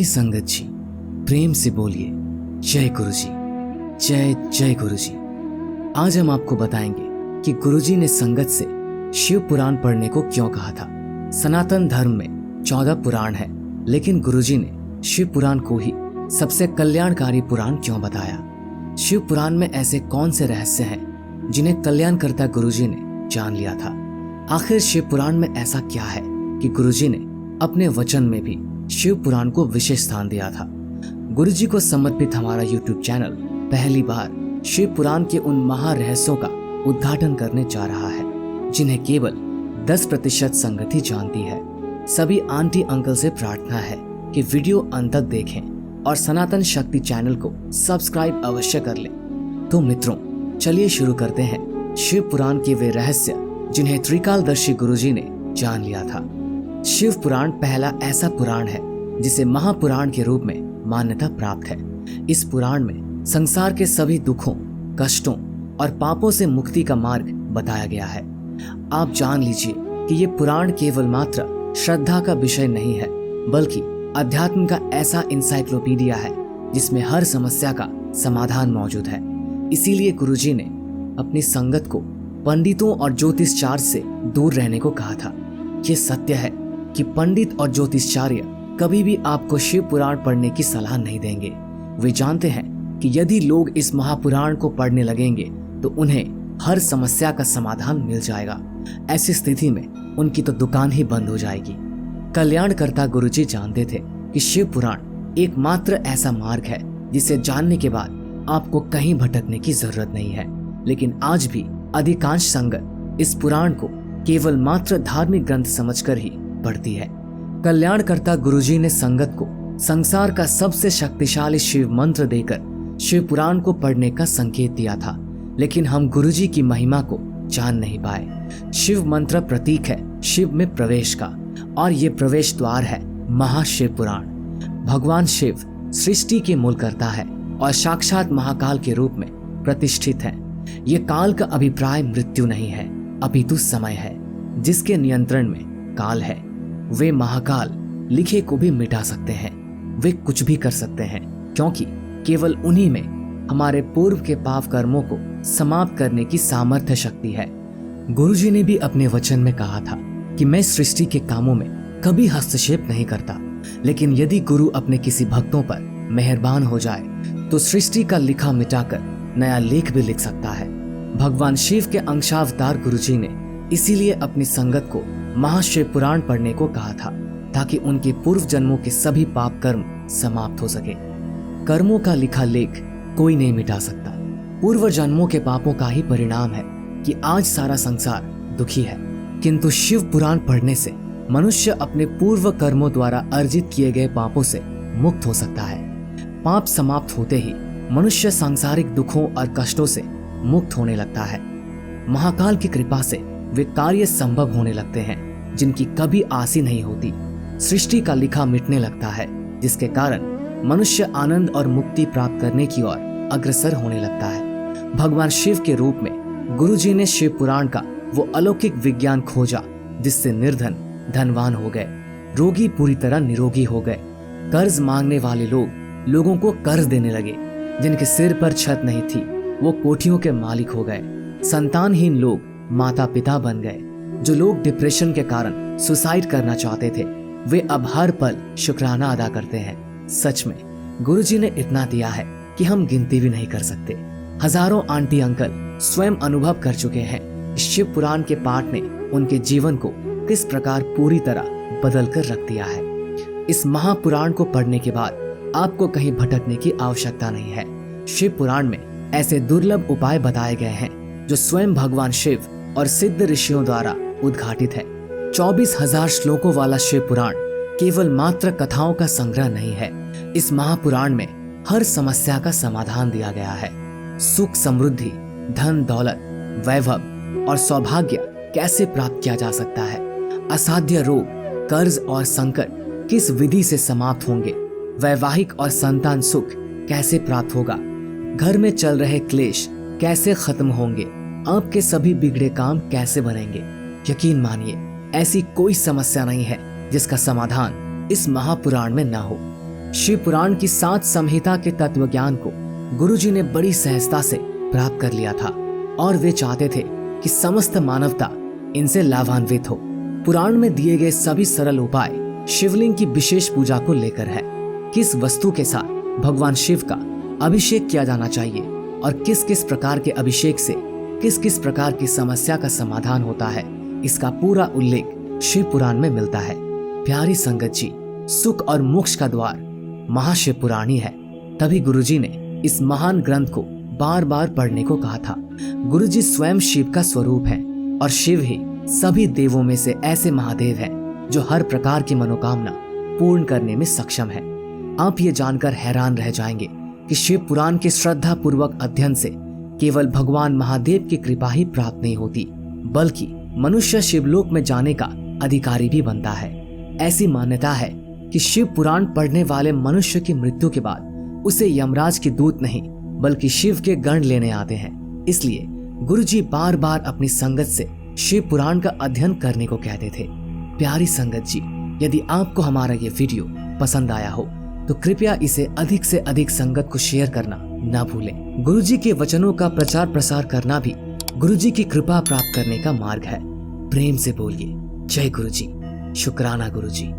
भाई संगत जी, प्रेम से बोलिए जय गुरु जी, जय जय गुरु जी। आज हम आपको बताएंगे कि गुरु जी ने संगत से शिव पुराण पढ़ने को क्यों कहा था। सनातन धर्म में 14 पुराण है, लेकिन गुरु जी ने शिव पुराण को ही सबसे कल्याणकारी पुराण क्यों बताया। शिव पुराण में ऐसे कौन से रहस्य हैं जिन्हें कल्याणकर्ता गुरु जी ने जान लिया था। आखिर शिव पुराण में ऐसा क्या है कि गुरु जी ने अपने वचन में भी शिव पुराण को विशेष स्थान दिया था। गुरु जी को समर्पित हमारा YouTube चैनल पहली बार शिव पुराण के उन महारहस्यों का उद्घाटन करने जा रहा है जिन्हें केवल 10% संगत ही जानती है। सभी आंटी अंकल से प्रार्थना है कि वीडियो अंत तक देखें और सनातन शक्ति चैनल को सब्सक्राइब अवश्य कर लें। तो मित्रों, चलिए शुरू करते हैं शिव पुराण के वे रहस्य जिन्हें त्रिकालदर्शी गुरु जी ने जान लिया था। शिव पुराण पहला ऐसा पुराण है जिसे महापुराण के रूप में मान्यता प्राप्त है। इस पुराण में संसार के सभी दुखों, कष्टों और पापों से मुक्ति का मार्ग बताया गया है। आप जान लीजिए कि ये पुराण केवल मात्र श्रद्धा का विषय नहीं है, बल्कि अध्यात्म का ऐसा इंसाइक्लोपीडिया है जिसमें हर समस्या का समाधान मौजूद है। इसीलिए गुरुजी ने अपनी संगत को पंडितों और ज्योतिषाचार्य से दूर रहने को कहा था। ये सत्य है कि पंडित और ज्योतिषाचार्य कभी भी आपको शिव पुराण पढ़ने की सलाह नहीं देंगे। वे जानते हैं कि यदि लोग इस महापुराण को पढ़ने लगेंगे तो उन्हें हर समस्या का समाधान मिल जाएगा। ऐसी स्थिति में उनकी तो दुकान ही बंद हो जाएगी। कल्याणकर्ता गुरुजी जानते थे कि शिव पुराण एकमात्र ऐसा मार्ग है जिसे जानने के बाद आपको कहीं भटकने की जरूरत नहीं है। लेकिन आज भी अधिकांश संगत इस पुराण को केवल मात्र धार्मिक ग्रंथ समझकर ही पढ़ती है। कल्याणकर्ता गुरुजी ने संगत को संसार का सबसे शक्तिशाली शिव मंत्र देकर शिव पुराण को पढ़ने का संकेत दिया था, लेकिन हम गुरुजी की महिमा को जान नहीं पाए। शिव मंत्र प्रतीक है शिव में प्रवेश का, और ये प्रवेश द्वार है महाशिव पुराण। भगवान शिव सृष्टि के मूलकर्ता है और साक्षात महाकाल के रूप में प्रतिष्ठित है। ये काल का अभिप्राय मृत्यु नहीं है, अपितु समय है जिसके नियंत्रण में काल है। वे महाकाल लिखे को भी मिटा सकते हैं। वे कुछ भी कर सकते हैं, क्योंकि केवल उन्हीं में हमारे पूर्व के पाप कर्मों को समाप्त करने की सामर्थ्य शक्ति है। गुरुजी ने भी अपने वचन में कहा था कि मैं सृष्टि के कामों में कभी हस्तक्षेप नहीं करता, लेकिन यदि गुरु अपने किसी भक्तों पर मेहरबान हो जाए तो सृष्टि का लिखा मिटाकर नया लेख भी लिख सकता है। भगवान शिव के अंशावतार गुरुजी ने इसीलिए अपनी संगत को महाशिव पुराण पढ़ने को कहा था, ताकि उनके पूर्व जन्मों के सभी पाप कर्म समाप्त हो सके। कर्मों का लिखा लेख कोई नहीं मिटा सकता। पूर्व जन्मों के पापों का ही परिणाम है कि आज सारा संसार दुखी है, किंतु शिव पुराण पढ़ने से मनुष्य अपने पूर्व कर्मों द्वारा अर्जित किए गए पापों से मुक्त हो सकता है। पाप समाप्त होते ही मनुष्य सांसारिक दुखों और कष्टों से मुक्त होने लगता है। महाकाल की कृपा से वे कार्य संभव होने लगते हैं जिनकी कभी आस ही नहीं होती। सृष्टि का लिखा मिटने लगता है, जिसके कारण मनुष्य आनंद और मुक्ति प्राप्त करने की ओर अग्रसर होने लगता है। भगवान शिव के रूप में गुरुजी ने शिव पुराण का वो अलौकिक विज्ञान खोजा जिससे निर्धन धनवान हो गए, रोगी पूरी तरह निरोगी हो गए, कर्ज मांगने वाले लोग लोगों को कर्ज देने लगे, जिनके सिर पर छत नहीं थी वो कोठियों के मालिक हो गए, संतानहीन लोग माता पिता बन गए, जो लोग डिप्रेशन के कारण सुसाइड करना चाहते थे वे अब हर पल शुक्राना अदा करते हैं। सच में गुरुजी ने इतना दिया है कि हम गिनती भी नहीं कर सकते। हजारों आंटी अंकल स्वयं अनुभव कर चुके हैं शिव पुराण के पाठ ने उनके जीवन को किस प्रकार पूरी तरह बदल कर रख दिया है। इस महापुराण को पढ़ने के बाद आपको कहीं भटकने की आवश्यकता नहीं है। शिव पुराण में ऐसे दुर्लभ उपाय बताए गए हैं जो स्वयं भगवान शिव और सिद्ध ऋषियों द्वारा उद्घाटित है। 24,000 श्लोकों वाला शिव पुराण केवल मात्र कथाओं का संग्रह नहीं है। इस महापुराण में हर समस्या का समाधान दिया गया है। सुख समृद्धि, धन दौलत, वैभव और सौभाग्य कैसे प्राप्त किया जा सकता है, असाध्य रोग, कर्ज और संकट किस विधि से समाप्त होंगे, वैवाहिक और संतान सुख कैसे प्राप्त होगा, घर में चल रहे क्लेश कैसे खत्म होंगे, आपके सभी बिगड़े काम कैसे बनेंगे। यकीन मानिए ऐसी कोई समस्या नहीं है जिसका समाधान इस महापुराण में न हो। शिव पुराण की 7 संहिता के तत्व ज्ञान को गुरुजी ने बड़ी सहजता से प्राप्त कर लिया था और वे चाहते थे कि समस्त मानवता इनसे लाभान्वित हो। पुराण में दिए गए सभी सरल उपाय शिवलिंग की विशेष पूजा को लेकर है। किस वस्तु के साथ भगवान शिव का अभिषेक किया जाना चाहिए और किस किस प्रकार के अभिषेक से किस किस प्रकार की समस्या का समाधान होता है, इसका पूरा उल्लेख शिव पुराण में मिलता है। प्यारी संगत जी, सुख और मोक्ष का द्वार महाशिव पुराण ही है। तभी गुरुजी ने इस महान ग्रंथ को बार बार पढ़ने को कहा था। गुरुजी स्वयं शिव का स्वरूप है और शिव ही सभी देवों में से ऐसे महादेव हैं जो हर प्रकार की मनोकामना पूर्ण करने में सक्षम है। आप ये जानकर हैरान रह जाएंगे कि शिव पुराण के श्रद्धा पूर्वक अध्ययन से केवल भगवान महादेव की कृपा ही प्राप्त नहीं होती, बल्कि मनुष्य शिवलोक में जाने का अधिकारी भी बनता है। ऐसी मान्यता है कि शिव पुराण पढ़ने वाले मनुष्य की मृत्यु के बाद उसे यमराज के दूत नहीं बल्कि शिव के गण लेने आते हैं। इसलिए गुरुजी बार बार अपनी संगत से शिव पुराण का अध्ययन करने को कहते थे। प्यारी संगत जी, यदि आपको हमारा ये वीडियो पसंद आया हो तो कृपया इसे अधिक से अधिक संगत को शेयर करना न भूलें। गुरुजी के वचनों का प्रचार प्रसार करना भी गुरुजी की कृपा प्राप्त करने का मार्ग है। प्रेम से बोलिए जय गुरुजी। शुक्राना गुरुजी।